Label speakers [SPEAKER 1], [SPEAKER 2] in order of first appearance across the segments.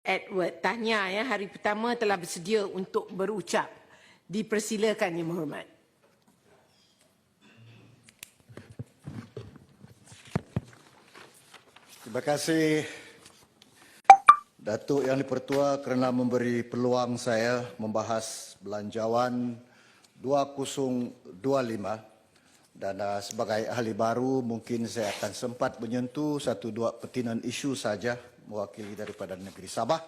[SPEAKER 1] Edward Tahniah ya, hari pertama telah bersedia untuk berucap. Dipersilakan Yang Berhormat.
[SPEAKER 2] Terima kasih Datuk Yang Dipertua kerana memberi peluang saya membahas Belanjawan 2025 dan sebagai ahli baru mungkin saya akan sempat menyentuh satu dua pertinan isu saja mewakili daripada negeri Sabah.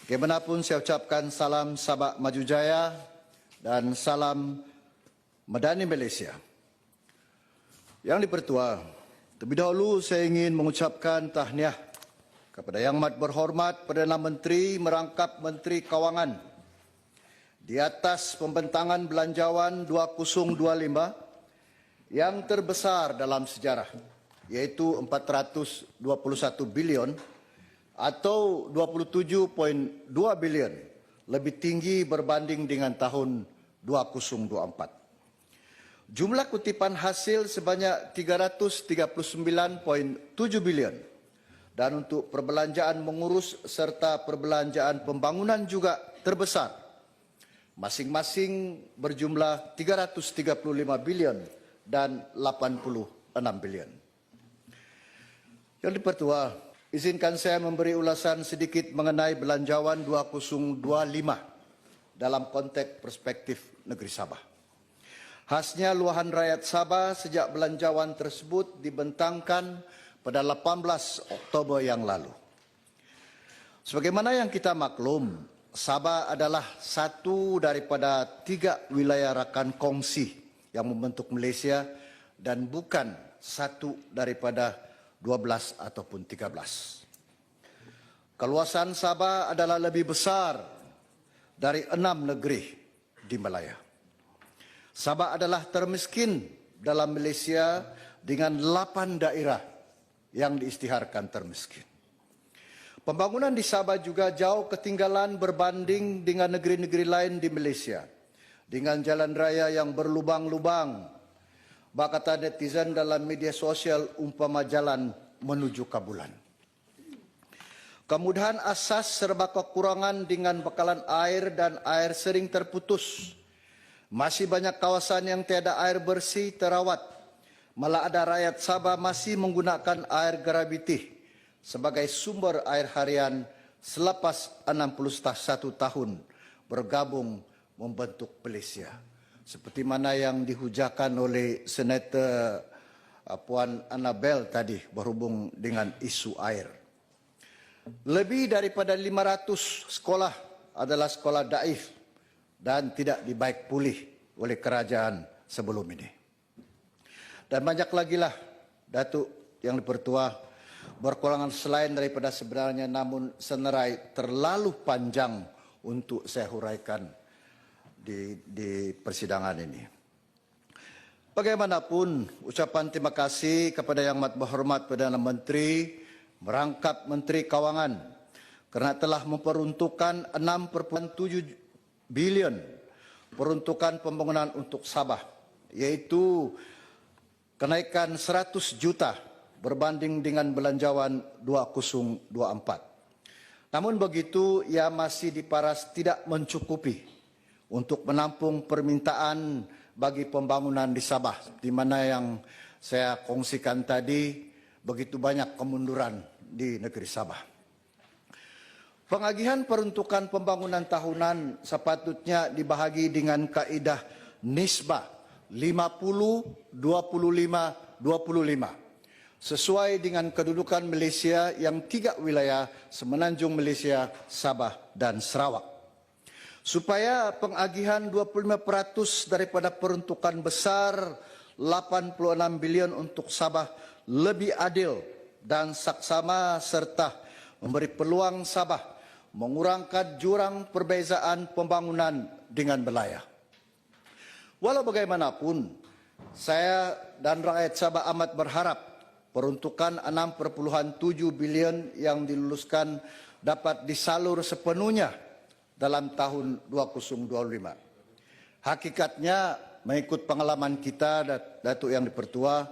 [SPEAKER 2] Bagaimanapun saya ucapkan salam Sabah Maju Jaya dan salam Madani Malaysia. Yang Dipertua, terlebih dahulu saya ingin mengucapkan tahniah kepada Yang Amat Berhormat Perdana Menteri merangkap Menteri Kawangan di atas pembentangan Belanjawan 2025 yang terbesar dalam sejarah, iaitu 421 bilion atau 27.2 bilion, lebih tinggi berbanding dengan tahun 2024. Jumlah kutipan hasil sebanyak 339.7 bilion dan untuk perbelanjaan mengurus serta perbelanjaan pembangunan juga terbesar, masing-masing berjumlah 335 bilion dan 86 bilion. Yang Dipertua, izinkan saya memberi ulasan sedikit mengenai Belanjawan 2025 dalam konteks perspektif negeri Sabah. Khasnya luahan rakyat Sabah sejak Belanjawan tersebut dibentangkan pada 18 Oktober yang lalu. Sebagaimana yang kita maklum, Sabah adalah satu daripada 3 wilayah rakan kongsi yang membentuk Malaysia dan bukan satu daripada 12 ataupun 13. Kawasan Sabah adalah lebih besar dari 6 negeri di Malaya. Sabah adalah termiskin dalam Malaysia dengan 8 daerah yang diisytiharkan termiskin. Pembangunan di Sabah juga jauh ketinggalan berbanding dengan negeri-negeri lain di Malaysia. Dengan jalan raya yang berlubang-lubang, bak kata netizen dalam media sosial umpama jalan menuju Kabulan. Kemudahan asas serba kekurangan dengan bekalan air dan air sering terputus. Masih banyak kawasan yang tiada air bersih terawat. Malah ada rakyat Sabah masih menggunakan air graviti sebagai sumber air harian selepas 61 tahun bergabung membentuk Malaysia. Seperti mana yang dihujakan oleh Senator Puan Annabel tadi berhubung dengan isu air. Lebih daripada 500 sekolah adalah sekolah daif dan tidak dibaik pulih oleh kerajaan sebelum ini. Dan banyak lagi lah Datuk Yang Dipertua berkurangan selain daripada sebenarnya, namun senerai terlalu panjang untuk saya huraikan di persidangan ini. Bagaimanapun, ucapan terima kasih kepada Yang Amat Berhormat Perdana Menteri merangkap Menteri Kawangan kerana telah memperuntukkan 6.7 bilion peruntukan pembangunan untuk Sabah, iaitu kenaikan 100 juta berbanding dengan Belanjawan 2024. Namun begitu, ia masih diparas tidak mencukupi untuk menampung permintaan bagi pembangunan di Sabah, di mana yang saya kongsikan tadi, begitu banyak kemunduran di negeri Sabah. Pengagihan peruntukan pembangunan tahunan sepatutnya dibahagi dengan kaedah nisbah 50-25-25 sesuai dengan kedudukan Malaysia yang 3 wilayah semenanjung Malaysia, Sabah dan Sarawak. Supaya pengagihan 25% daripada peruntukan besar 86 bilion untuk Sabah lebih adil dan saksama serta memberi peluang Sabah mengurangkan jurang perbezaan pembangunan dengan Malaya. Walau bagaimanapun, saya dan rakyat Sabah amat berharap peruntukan 6.7 bilion yang diluluskan dapat disalur sepenuhnya dalam tahun 2025. Hakikatnya, mengikut pengalaman kita, Datuk Yang Dipertua,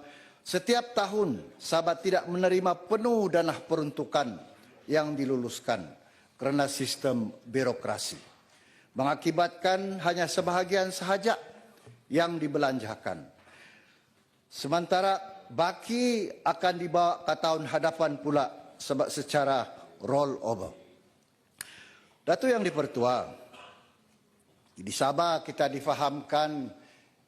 [SPEAKER 2] setiap tahun Sabah tidak menerima penuh dana peruntukan yang diluluskan karena sistem birokrasi. Mengakibatkan hanya sebahagian sahaja yang dibelanjakan. Sementara baki akan dibawa ke tahun hadapan pula sebab secara roll over. Datuk Yang Dipertua, di Sabah kita difahamkan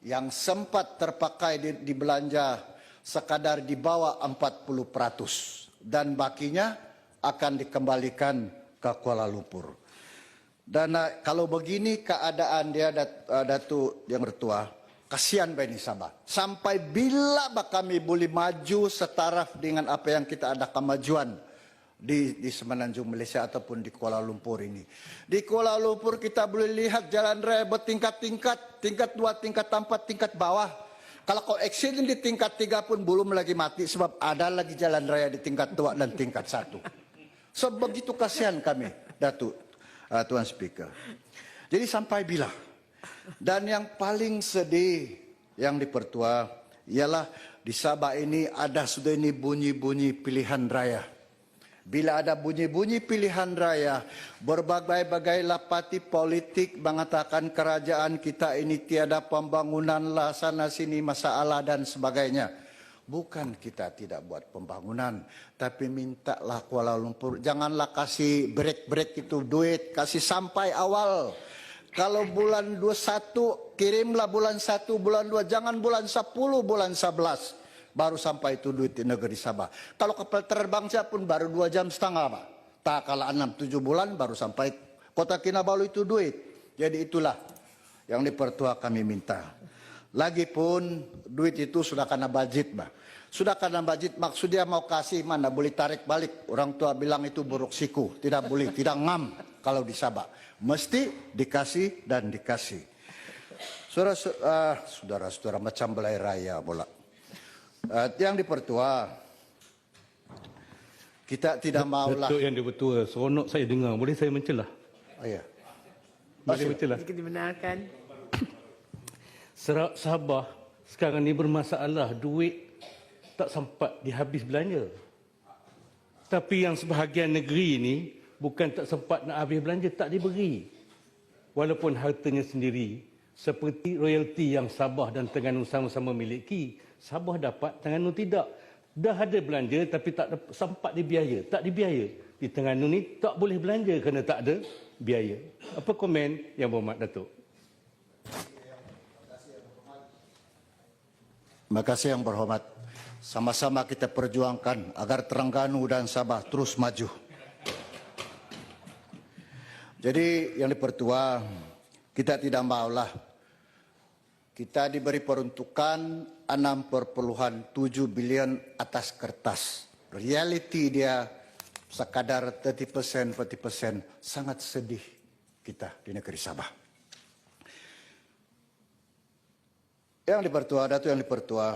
[SPEAKER 2] yang sempat terpakai di belanja sekadar di bawah 40% dan bakinya akan dikembalikan ke Kuala Lumpur. Dan kalau begini keadaan dia Datuk Yang Bertua, kasihan Bani Sabah. Sampai bila kami boleh maju setaraf dengan apa yang kita ada kemajuan di Semenanjung Malaysia ataupun di Kuala Lumpur ini. Di Kuala Lumpur kita boleh lihat jalan raya bertingkat-tingkat, tingkat 2, tingkat 4, tingkat bawah. Kalau kau accident di tingkat 3 pun belum lagi mati sebab ada lagi jalan raya di tingkat 2 dan tingkat 1. So begitu kasihan kami, Datuk Tuan Speaker. Jadi sampai bila? Dan yang paling sedih Yang Dipertua ialah di Sabah ini ada sudah ini bunyi-bunyi pilihan raya. Bila ada bunyi-bunyi pilihan raya, berbagai-bagai parti politik mengatakan kerajaan kita ini tiada pembangunan lah, sana sini masalah dan sebagainya. Bukan kita tidak buat pembangunan, tapi mintalah Kuala Lumpur, janganlah kasih break-break itu duit, kasih sampai awal. Kalau bulan 21, kirimlah bulan 1, bulan 2, jangan bulan 10, bulan 11. Baru sampai itu duit di negeri Sabah. Kalau kapal terbang saya pun baru 2 jam setengah, Pak. Tak kalah 6-7 bulan baru sampai Kota Kinabalu itu duit. Jadi itulah yang Dipertua kami minta. Lagipun duit itu sudah kena budget, Pak. Sudah kena budget, maksudnya mau kasih mana boleh tarik balik. Orang tua bilang itu buruk siku, tidak boleh, tidak ngam kalau di Sabah. Mesti dikasih dan dikasih. Saudara-saudara macam belai raya pula. Yang Dipertua, kita tidak maulah.
[SPEAKER 3] Datuk Yang Dipertua, seronok saya dengar. Boleh saya mencelah?
[SPEAKER 2] Oh, ya.
[SPEAKER 3] Boleh mencelah?
[SPEAKER 1] Jika dibenarkan.
[SPEAKER 3] Sabah sekarang ni bermasalah, duit tak sempat dihabis belanja. Tapi yang sebahagian negeri ni bukan tak sempat nak habis belanja, tak diberi. Walaupun hartanya sendiri seperti royalti yang Sabah dan Terengganu sama-sama miliki. Sabah dapat, Terengganu tidak. Dah ada belanja tapi tak sempat dibiaya, tak dibiaya. Di Terengganu ni tak boleh belanja kerana tak ada biaya. Apa komen Yang Berhormat Datuk?
[SPEAKER 2] Terima kasih Yang Berhormat. Sama-sama kita perjuangkan agar Terengganu dan Sabah terus maju. Jadi Yang Dipertua, kita tidak maulah. Kita diberi peruntukan 6,7 bilion atas kertas. Realiti dia sekadar 30%, 40%. Sangat sedih kita di negeri Sabah. Yang Dipertua, Datuk Yang Dipertua,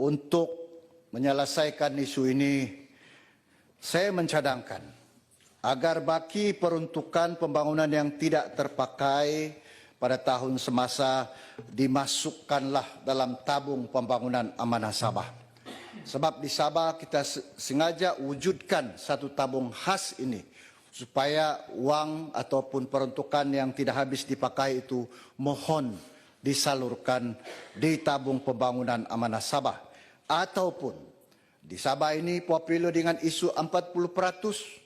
[SPEAKER 2] untuk menyelesaikan isu ini, saya mencadangkan agar baki peruntukan pembangunan yang tidak terpakai pada tahun semasa dimasukkanlah dalam tabung pembangunan amanah Sabah. Sebab di Sabah kita sengaja wujudkan satu tabung khas ini supaya wang ataupun peruntukan yang tidak habis dipakai itu mohon disalurkan di tabung pembangunan amanah Sabah. Ataupun di Sabah ini popular dengan isu 40%.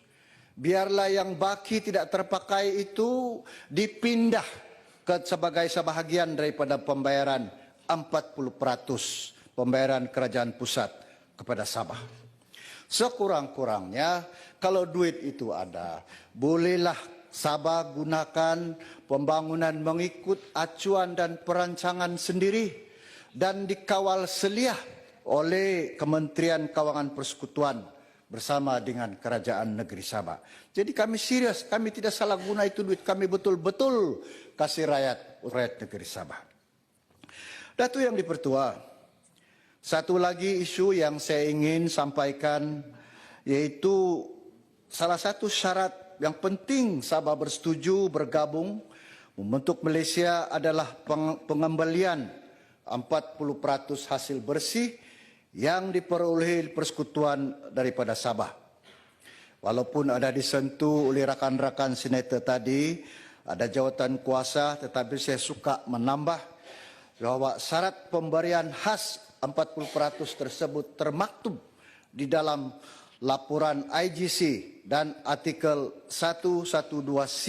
[SPEAKER 2] Biarlah yang baki tidak terpakai itu dipindah sebagai sebahagian daripada pembayaran 40% pembayaran kerajaan pusat kepada Sabah. Sekurang-kurangnya kalau duit itu ada, bolehlah Sabah gunakan pembangunan mengikut acuan dan perancangan sendiri dan dikawal selia oleh Kementerian Kawangan Persekutuan bersama dengan Kerajaan Negeri Sabah. Jadi kami serius, kami tidak salah guna itu duit, kami betul-betul kasih rakyat negeri Sabah. Datuk Yang Dipertua, satu lagi isu yang saya ingin sampaikan yaitu salah satu syarat yang penting Sabah bersetuju bergabung membentuk Malaysia adalah pengembalian 40% hasil bersih yang diperoleh persekutuan daripada Sabah. Walaupun ada disentuh oleh rakan-rakan senator tadi, ada jawatan kuasa, tetapi saya suka menambah bahwa syarat pemberian khas 40% tersebut termaktub di dalam laporan IGC dan artikel 112C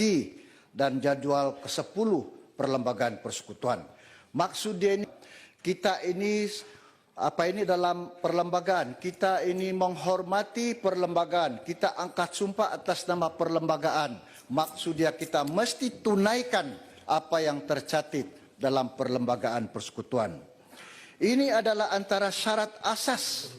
[SPEAKER 2] dan jadwal ke-10 Perlembagaan Persekutuan. Maksud dia ini, kita ini dalam perlembagaan, kita ini menghormati perlembagaan, kita angkat sumpah atas nama perlembagaan. Maksud dia kita mesti tunaikan apa yang tercatat dalam Perlembagaan Persekutuan. Ini adalah antara syarat asas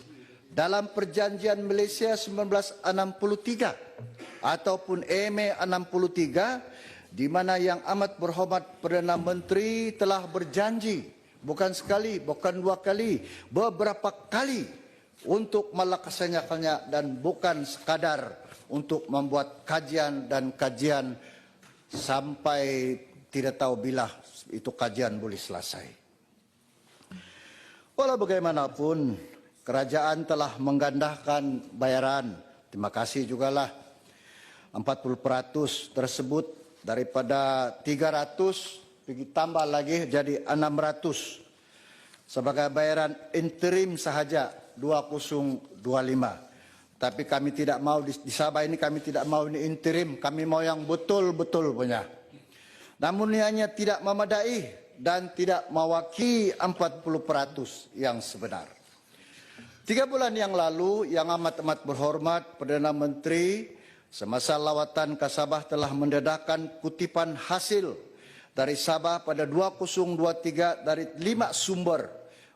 [SPEAKER 2] dalam Perjanjian Malaysia 1963 ataupun EME 63, di mana Yang Amat Berhormat Perdana Menteri telah berjanji bukan sekali, bukan dua kali, beberapa kali untuk melaksanakannya dan bukan sekadar untuk membuat kajian dan kajian sampai tidak tahu bila itu kajian boleh selesai. Walau bagaimanapun, kerajaan telah menggandakan bayaran. Terima kasih jugalah 40% tersebut daripada 300 pergi tambah lagi jadi 600 sebagai bayaran interim sahaja 2025. Tapi kami tidak mau di Sabah ini, kami tidak mau ini interim, kami mau yang betul-betul punya. Namun ianya tidak memadai dan tidak mewakili 40% yang sebenar. 3 bulan yang lalu, Yang Amat Berhormat Perdana Menteri semasa lawatan ke Sabah telah mendedahkan kutipan hasil dari Sabah pada 2023 dari 5 sumber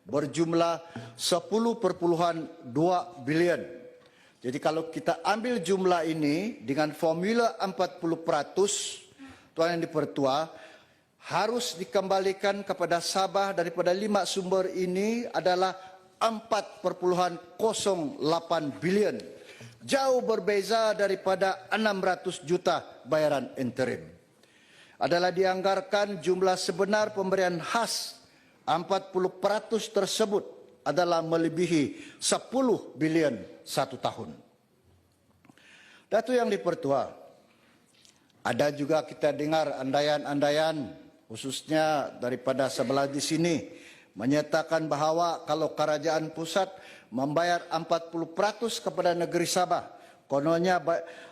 [SPEAKER 2] berjumlah 10,2 bilion. Jadi kalau kita ambil jumlah ini dengan formula 40%, Tuan Yang Dipertua, harus dikembalikan kepada Sabah daripada 5 sumber ini adalah 4,08 bilion. Jauh berbeza daripada 600 juta bayaran interim. Adalah dianggarkan jumlah sebenar pemberian khas 40% tersebut adalah melebihi 10 bilion satu tahun. Datuk Yang Dipertua, ada juga kita dengar andaian-andaian khususnya daripada sebelah di sini menyatakan bahawa kalau kerajaan pusat membayar 40% kepada negeri Sabah, kononnya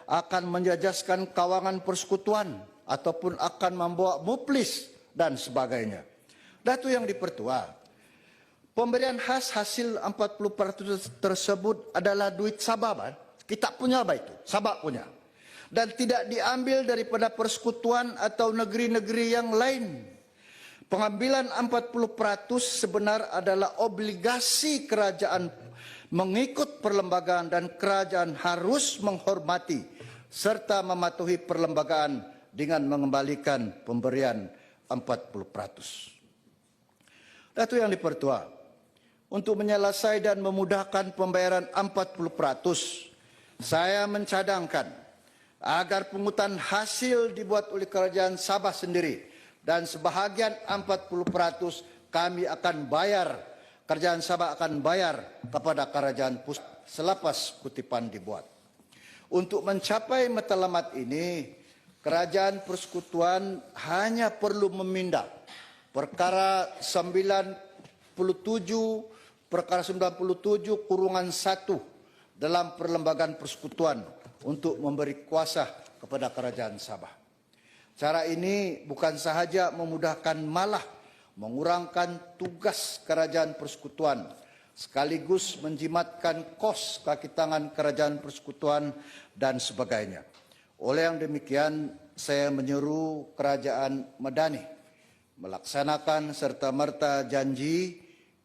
[SPEAKER 2] akan menjajaskan kawangan persekutuan ataupun akan membawa muflis dan sebagainya. Datuk Yang Dipertua, pemberian khas hasil 40% tersebut adalah duit Sabah, kita punya itu, Sabah punya. Dan tidak diambil daripada persekutuan atau negeri-negeri yang lain. Pengambilan 40% sebenar adalah obligasi kerajaan mengikut perlembagaan dan kerajaan harus menghormati serta mematuhi perlembagaan dengan mengembalikan pemberian 40%. Datuk Yang Dipertua, untuk menyelesaikan dan memudahkan pembayaran 40%, saya mencadangkan agar pungutan hasil dibuat oleh kerajaan Sabah sendiri dan sebahagian 40% kami akan bayar, kerajaan Sabah akan bayar kepada kerajaan pusat selepas kutipan dibuat. Untuk mencapai matlamat ini, kerajaan persekutuan hanya perlu memindah perkara 97 1 dalam Perlembagaan Persekutuan untuk memberi kuasa kepada kerajaan Sabah. Cara ini bukan sahaja memudahkan, malah mengurangkan tugas kerajaan persekutuan sekaligus menjimatkan kos kaki tangan kerajaan persekutuan dan sebagainya. Oleh yang demikian, saya menyeru kerajaan Madani melaksanakan serta-merta janji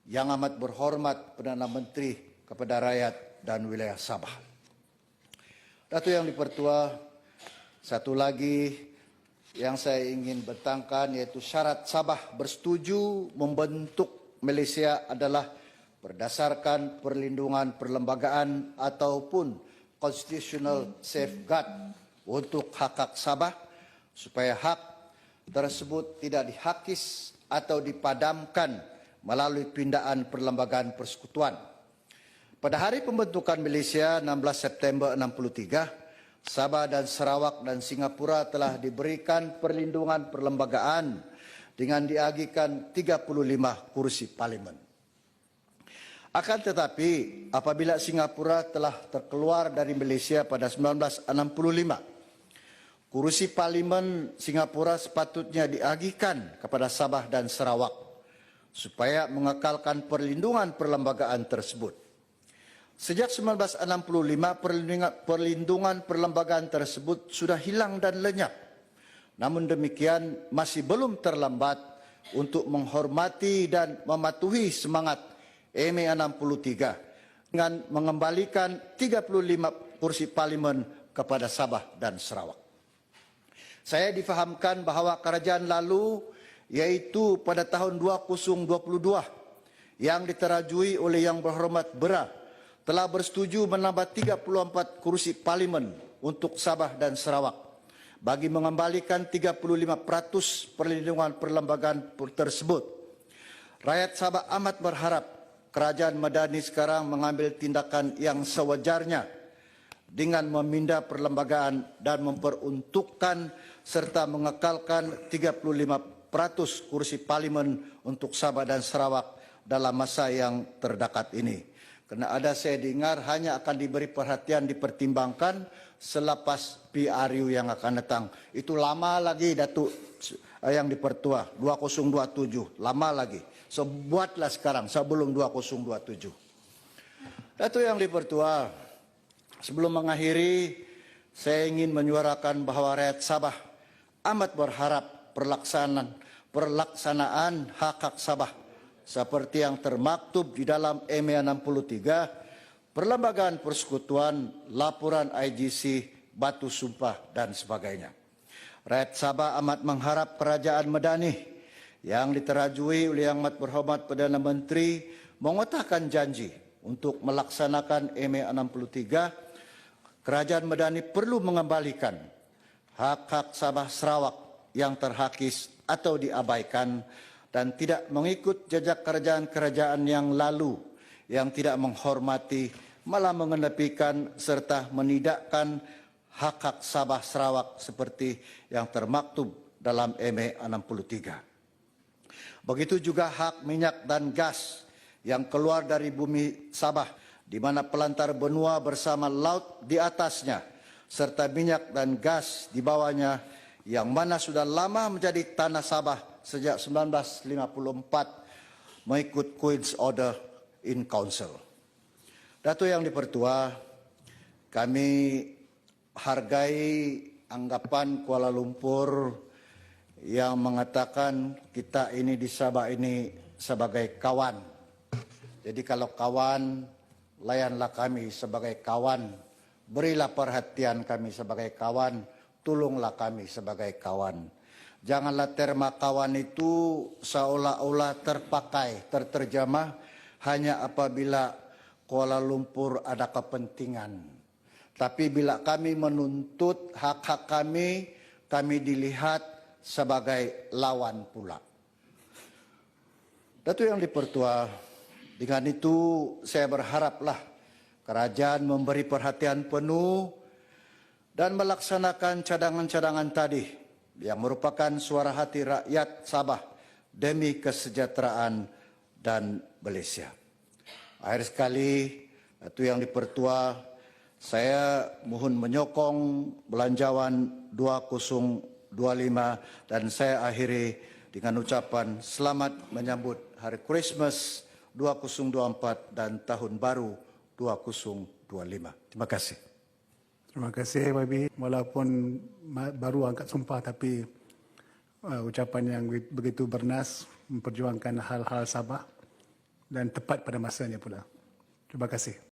[SPEAKER 2] Yang Amat Berhormat Perdana Menteri kepada rakyat dan wilayah Sabah. Datuk Yang Dipertua, satu lagi yang saya ingin bentangkan yaitu syarat Sabah bersetuju membentuk Malaysia adalah berdasarkan perlindungan perlembagaan ataupun constitutional safeguard untuk hak-hak Sabah supaya hak tersebut tidak dihakis atau dipadamkan melalui pindaan perlembagaan persekutuan. Pada hari pembentukan Malaysia 16 September 63, Sabah dan Sarawak dan Singapura telah diberikan perlindungan perlembagaan dengan diagihkan 35 kursi parlimen. Akan tetapi, apabila Singapura telah terkeluar dari Malaysia pada 1965, kursi parlimen Singapura sepatutnya diagihkan kepada Sabah dan Sarawak supaya mengekalkan perlindungan perlembagaan tersebut. Sejak 1965, perlindungan perlembagaan tersebut sudah hilang dan lenyap. Namun demikian, masih belum terlambat untuk menghormati dan mematuhi semangat MA 63 dengan mengembalikan 35 kursi parlimen kepada Sabah dan Sarawak. Saya difahamkan bahawa kerajaan lalu, yaitu pada tahun 2022, yang diterajui oleh Yang Berhormat Bera, telah bersetuju menambah 34 kursi parlimen untuk Sabah dan Sarawak bagi mengembalikan 35% perlindungan perlembagaan tersebut. Rakyat Sabah amat berharap kerajaan Madani sekarang mengambil tindakan yang sewajarnya dengan memindah perlembagaan dan memperuntukkan serta mengekalkan 35% kursi parlimen untuk Sabah dan Sarawak dalam masa yang terdekat ini. Kerana ada saya dengar hanya akan diberi perhatian dipertimbangkan selepas PRU yang akan datang. Itu lama lagi Datuk yang dipertua 2027, lama lagi. So buatlah sekarang sebelum 2027. Datuk yang dipertua, sebelum mengakhiri saya ingin menyuarakan bahawa rakyat Sabah amat berharap perlaksanaan hak-hak Sabah seperti yang termaktub di dalam MA 63, Perlembagaan Persekutuan, Laporan IGC, Batu Sumpah dan sebagainya. Rakyat Sabah amat mengharap Kerajaan Madani yang diterajui oleh Yang Amat Berhormat Perdana Menteri mengotakkan janji untuk melaksanakan MA 63. Kerajaan Madani perlu mengembalikan hak-hak Sabah Sarawak yang terhakis atau diabaikan dan tidak mengikut jejak kerajaan-kerajaan yang lalu yang tidak menghormati, malah mengenepikan serta menidakkan hak-hak Sabah Sarawak seperti yang termaktub dalam MA 63. Begitu juga hak minyak dan gas yang keluar dari bumi Sabah di mana pelantar benua bersama laut di atasnya serta minyak dan gas di bawahnya yang mana sudah lama menjadi tanah Sabah sejak 1954 mengikut Queen's Order in Council. Datuk yang dipertua, kami hargai anggapan Kuala Lumpur yang mengatakan kita ini di Sabah ini sebagai kawan. Jadi kalau kawan, layanlah kami sebagai kawan, berilah perhatian kami sebagai kawan, tolonglah kami sebagai kawan. Janganlah terma kawan itu seolah-olah terpakai, terterjemah hanya apabila Kuala Lumpur ada kepentingan. Tapi bila kami menuntut hak-hak kami, kami dilihat sebagai lawan pula. Datuk yang dipertua, dengan itu saya berharaplah kerajaan memberi perhatian penuh dan melaksanakan cadangan-cadangan tadi yang merupakan suara hati rakyat Sabah demi kesejahteraan dan Malaysia. Akhir sekali, Datuk yang dipertua, saya mohon menyokong belanjawan 2025 dan saya akhiri dengan ucapan selamat menyambut Hari Christmas 2024 dan Tahun Baru 2025. Terima kasih.
[SPEAKER 4] Terima kasih YB. Walaupun baru angkat sumpah tapi ucapan yang begitu bernas memperjuangkan hal-hal Sabah dan tepat pada masanya pula. Terima kasih.